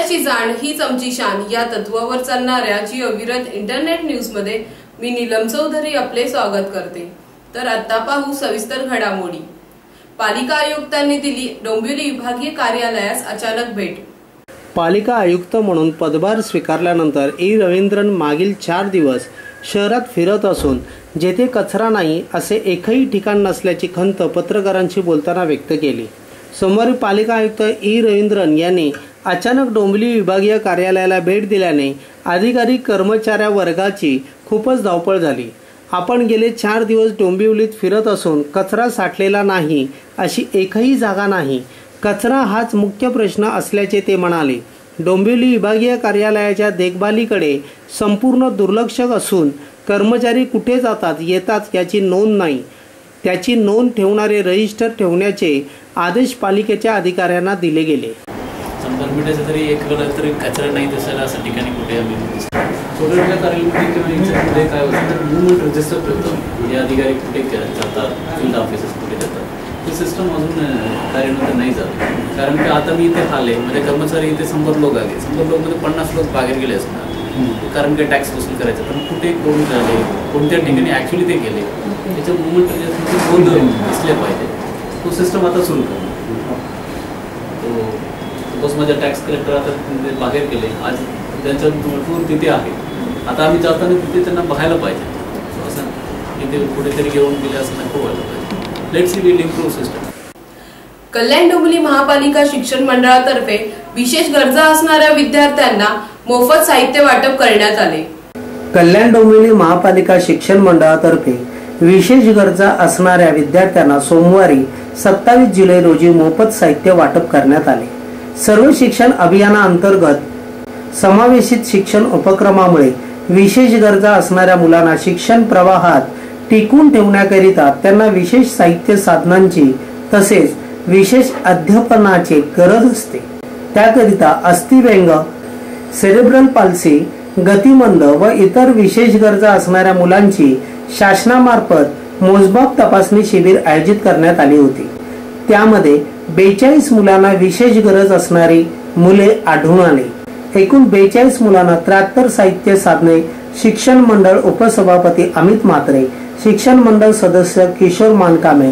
सत्याची जाण हीच आमची शान या तत्वावर चालणाऱ्या जी अविरत इंटरनेट न्यूज मध्ये मी नीलम चौधरी आपले स्वागत करते। तर आता पाहू सविस्तर घडामोडी। पालिका आयुक्तांनी दिली डोंबिवली विभागीय कार्यालयास अचानक भेट। पालिका आयुक्त म्हणून पदभार स्वीकारल्यानंतर ई रवींद्रन मागील 4 दिवस शहरात फिरत असून जेथे कचरा नाही असे एकही ठिकाण नसल्याची खंत पत्रकारांशी बोलताना व्यक्त केली। सोमवारी पालिका आयुक्त ई रवींद्रन यांनी अचानक डोंबिवली विभागीय कार्यालयाला भेट दिल्याने अधिकारी कर्मचाऱ्या वर्गाची खूपच धावपळ झाली। आपण गेले 4 दिवस डोंबिवलीत फिरत असून कचरा साठलेला नाही अशी एकही जागा नाही। कचरा हाच मुख्य प्रश्न असल्याचे ते म्हणाले। डोंबिवली विभागीय कार्यालयाच्या देखभालीकडे संपूर्ण दुर्लक्ष असून कर्मचारी कुठे जातात येतात याची नोंद नाही। त्याची नोंद ठेवणारे रजिस्टर ठेवण्याचे आदेश पालिकेच्या अधिकाऱ्यांना दिले गेले। संपर्काचा तरी एक वेळा तरी कचरा नाही दिसायला असं ठिकाणी कुठे आम्ही छोट्या कार्यालयामध्ये काय होतं मूवमेंट रजिस्टर ठेवतो। हे अधिकारी कुठे जातात, फील्ड ऑफिसर्स कुठे जातात, ते सिस्टम अजून कार्यान्वित नाही झालं। कारण की आता मी इथे आले म्हणजे कर्मचारी इथे 100 लोक आले, 100 लोकमध्ये 50 लोक बाहेर गेले असणार। कारण की टॅक्स वसूल करायचं, पण कुठे कोण झाले, कोणत्या ठिकाणी ॲक्च्युली ते गेले त्याच्या मूवमेंट रजिस्टरचे नोंद दिसले पाहिजे। तो सिस्टम आता सुरू करू। बस माझ्या टॅक्स कलेक्टर आता बाहेर गेले, आज त्यांचा टूर तिथे आहे। आता आम्ही जाताना तिथे त्यांना बघायला पाहिजे, असं तिथे कुठेतरी घेऊन गेले असं नको व्हायला पाहिजे। Let's see will improve system. Kalyan Dombivli महापालिका शिक्षण मंडळातर्फे विशेष गरजा असणाऱ्या विद्यार्थ्यांना मोफत साहित्य वाटप करण्यात आले। कल्याण डोंबिवली महापालिका शिक्षण मंडळातर्फे विशेष गरजा असणाऱ्या विद्यार्थ्यांना सोमवारी 27 जुलै रोजी मोफत साहित्य वाटप करण्यात आले। सर्व शिक्षण अभियानाअंतर्गत समावेशित शिक्षण उपक्रमामुळे विशेष गरजा असणाऱ्या मुलांना शिक्षण प्रवाहात टिकून ठेवण्याकरिता त्यांना विशेष साहित्य साधनांची तसेच विशेष अध्यापनाची गरज असते। त्याकरिता अस्थिव्यंग, सेरेब्रल पाल्सी, गतिमंद व इतर विशेष गरजा असणाऱ्या मुलांची शासनामार्फत मोजमाप तपासणी शिबिर आयोजित करण्यात आली होती। त्यामध्ये 42 मुलांना विशेष गरज असणारी मुले आढळून आली। एकूण 42 मुलांना 73 साहित्य साधने शिक्षण मंडळ उपसभापती अमित म्हात्रे, शिक्षण मंडळ सदस्य किशोर मानकामे,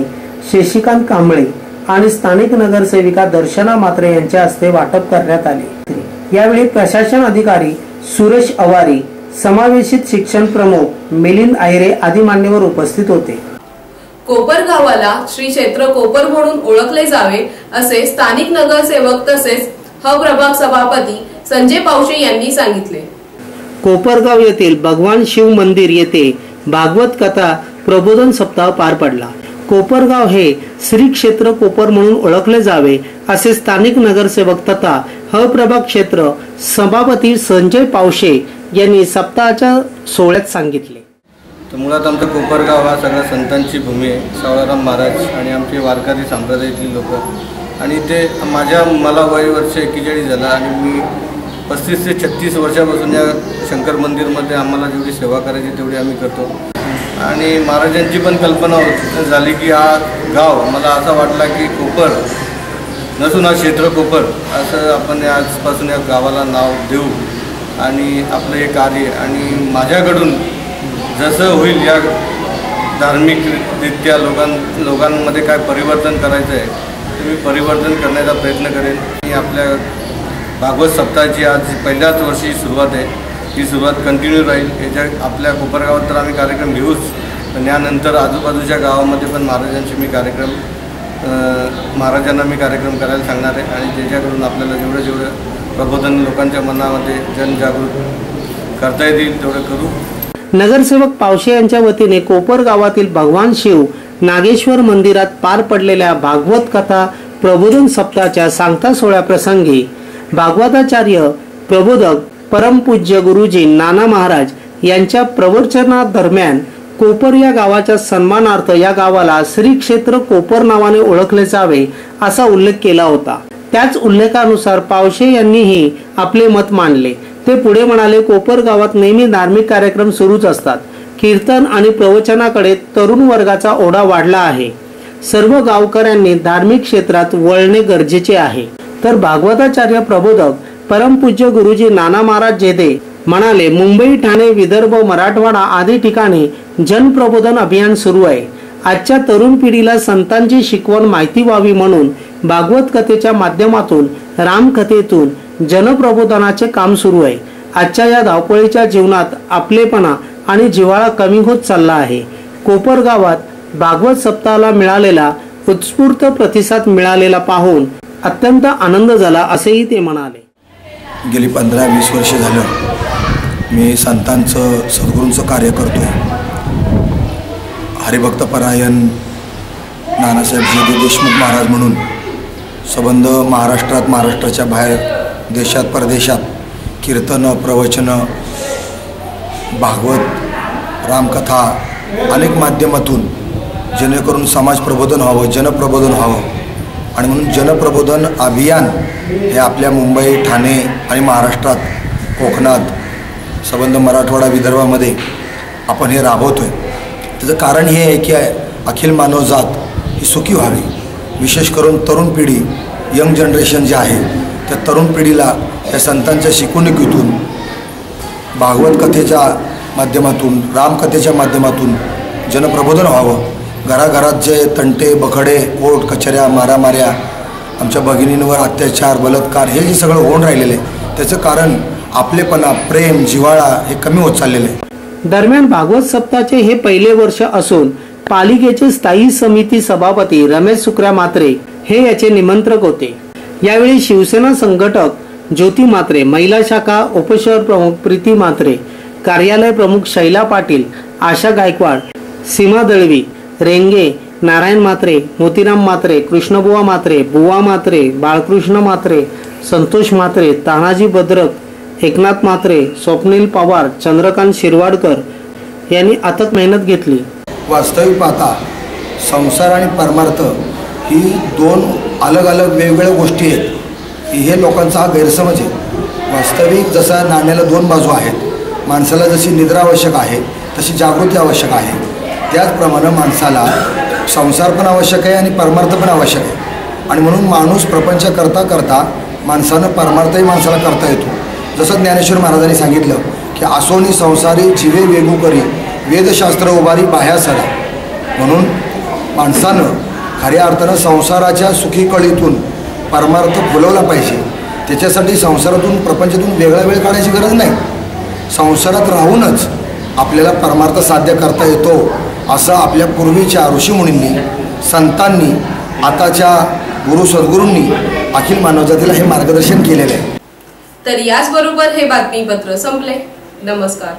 शशिकांत कांबळे आणि स्थानिक नगरसेविका दर्शना म्हात्रे यांच्या हस्ते वाटप करण्यात आले। यावेळी प्रशासन अधिकारी सुरेश अवारी, समावेशित शिक्षण प्रमुख मिलिंद आयरे आदी मान्यवर उपस्थित होते। कोपर गावाला श्री क्षेत्र कोपर म्हणून ओळखले जावे असे स्थानिक नगरसेवक तसेच ह प्रभाग सभापती संजय पावशे यांनी सांगितले। कोपरगाव येथील भगवान शिव मंदिर येथे भागवत कथा प्रबोधन सप्ताह पार पडला। कोपरगाव हे श्री क्षेत्र कोपर म्हणून ओळखले जावे असे स्थानिक नगरसेवक तथा ह प्रभाग क्षेत्र सभापती संजय पावशे यांनी सप्ताहाच्या सोहळ्यात सांगितले। तर मुळात आमचं कोपरगाव हा सगळ्या संतांची भूमी आहे। सावळाराम महाराज आणि आमचे वारकरी संप्रदायातली लोक, आणि ते मला वय वर्ष 41 झालं आणि मी 35 ते 36 वर्षापासून या शंकर मंदिरमध्ये आम्हाला जेवढी सेवा करायची तेवढी आम्ही करतो। आणि महाराजांची पण कल्पना झाली की हा गाव मला असा वाटला की कोपर नसून हा क्षेत्र कोपर असं आपण आजपासून या गावाला नाव देऊ आणि आपलं हे कार्य आणि माझ्याकडून जसं होईल या धार्मिकरित्या लोकांमध्ये काय परिवर्तन करायचं आहे ते मी परिवर्तन करण्याचा प्रयत्न करेन। मी आपल्या भागवत सप्ताहाची आज पहिल्याच वर्षी सुरुवात आहे। ही सुरुवात कंटिन्यू राहील। याच्या आपल्या कोपरगावात तर आम्ही कार्यक्रम घेऊच, पण यानंतर आजूबाजूच्या गावामध्ये पण महाराजांना मी कार्यक्रम करायला सांगणार आहे आणि त्याच्याकडून आपल्याला जेवढं प्रबोधन लोकांच्या मनामध्ये जनजागृत करता येईल तेवढं करू। नगरसेवक पावशे यांच्या वतीने कोपर गावातील भगवान शिव नागेश्वर मंदिरात पार पडलेल्या भागवत कथा प्रबोधन सप्ताहाच्या सांगता सोहळ्याप्रसंगी भागवताचार्य प्रबोधक परमपूज्य गुरुजी नाना महाराज यांच्या प्रवचनादरम्यान कोपर या गावाच्या सन्मानार्थ या गावाला श्री क्षेत्र कोपर नावाने ओळखले जावे असा उल्लेख केला होता। त्याच उल्लेखानुसार पावशे यांनीही आपले मत मांडले। ते पुढे म्हणाले, कोपर गावात नेहमी धार्मिक कार्यक्रम सुरूच असतात। कीर्तन आणि प्रवचनाकडे तरुण वर्गाचा ओढा वाढला आहे। सर्व गावकऱ्यांनी धार्मिक क्षेत्रात वळणे गरजेचे आहे। तर भागवताचार्य प्रबोधक परमपूज्य गुरुजी नाना महाराज जेधे म्हणाले, मुंबई, ठाणे, विदर्भ, मराठवाडा आदी ठिकाणी जनप्रबोधन अभियान सुरू आहे. आजच्या तरुण पिढीला संतांची शिकवण माहिती व्हावी म्हणून भागवत कथेच्या माध्यमातून, रामकथेतून जनप्रबोधनाचे काम सुरू आहे. आजच्या या धावपळीच्या जीवनात आपलेपणा आणि जिव्हाळा कमी होत चालला आहे. कोपर गावात भागवत सप्ताहाला मिळालेला उत्स्फूर्त प्रतिसाद मिळालेला पाहून अत्यंत आनंद झाला, असेही ते म्हणाले. गेली 15-20 वर्ष झालं मी संतांचं, सद्गुरूंचं कार्य करतो आहे. हरिभक्तपरायण नानासाहेब जेधे देशमुख महाराज म्हणून संबंध महाराष्ट्रात, महाराष्ट्राच्या बाहेर, देशात, परदेशात कीर्तनं, प्रवचनं, भागवत, रामकथा अनेक माध्यमातून जेणेकरून समाज प्रबोधन व्हावं, जनप्रबोधन व्हावं आणि म्हणून जनप्रबोधन अभियान हे आपल्या मुंबई, ठाणे आणि महाराष्ट्रात, कोकणात, संबंध मराठवाडा, विदर्भामध्ये आपण हे राबवतो आहे. त्याचं कारण हे आहे की अखिल मानवजात ही सुखी व्हावी. विशेष करून तरुण पिढी, यंग जनरेशन जे आहे त्या तरुण पिढीला या संतांच्या शिकवणुकीतून, भागवत कथेच्या माध्यमातून, रामकथेच्या माध्यमातून जनप्रबोधन व्हावं. घराघरात जे तंटे, बखडे, कोर्ट कचऱ्या, मारामाऱ्या, आमच्या भगिनींवर अत्याचार, बलात्कार हे जे सगळं होऊन राहिलेलं आहे त्याचं कारण आपलेपणा, प्रेम, जिव्हाळा हे कमी होत चाललेलं आहे. दरम्यान भागवत सप्ताहाचे हे पहिले वर्ष असून पालिकेचे स्थायी समिती सभापती रमेश सुकऱ्या म्हात्रे हे याचे निमंत्रक होते. यावेळी शिवसेना संघटक ज्योती म्हात्रे, महिला शाखा उपशहर प्रमुख प्रीती म्हात्रे, कार्यालय प्रमुख शैला पाटील, आशा गायकवाड, सीमा दळवी, रेंगे, नारायण म्हात्रे, मोतीराम म्हात्रे, कृष्णबुवा म्हात्रे, बुवा म्हात्रे, बाळकृष्ण म्हात्रे, संतोष म्हात्रे, तानाजी बद्रक, एकनाथ म्हात्रे, स्वप्नील पवार, चंद्रकांत शिरवाडकर यांनी अथक मेहनत घेतली. वास्तविक पाहता संसार आणि परमार्थ ही दोन अलग अलग वेगवेगळ्या गोष्टी आहेत. हे लोकांचा हा गैरसमज आहे. वास्तविक जसा नाण्याला दोन बाजू आहेत, माणसाला जशी निद्रा आवश्यक आहे तशी जागृती आवश्यक आहे, त्याचप्रमाणे माणसाला संसार पण आवश्यक आहे आणि परमार्थ पण आवश्यक आहे. आणि म्हणून माणूस प्रपंच करता करता माणसानं परमार्थही माणसाला करता येतो. जसं ज्ञानेश्वर महाराजांनी सांगितलं की आसोनी संसारी जीवे वेगू करी, वेदशास्त्र उभारी बाह्या सडा. म्हणून माणसानं खऱ्या अर्थानं संसाराच्या सुखी कळीतून परमार्थ फुलवला पाहिजे. त्याच्यासाठी संसारातून, प्रपंचातून वेगळा वेळ काढायची गरज नाही. संसारात राहूनच आपल्याला परमार्थ साध्य करता येतो, असं आपल्या पूर्वीच्या ऋषीमुनींनी, संतांनी, आताच्या गुरु सद्गुरूंनी अखिल मानवजातीला हे मार्गदर्शन केलेलं आहे. तर याचबरोबर हे बातमीपत्र संपले. नमस्कार.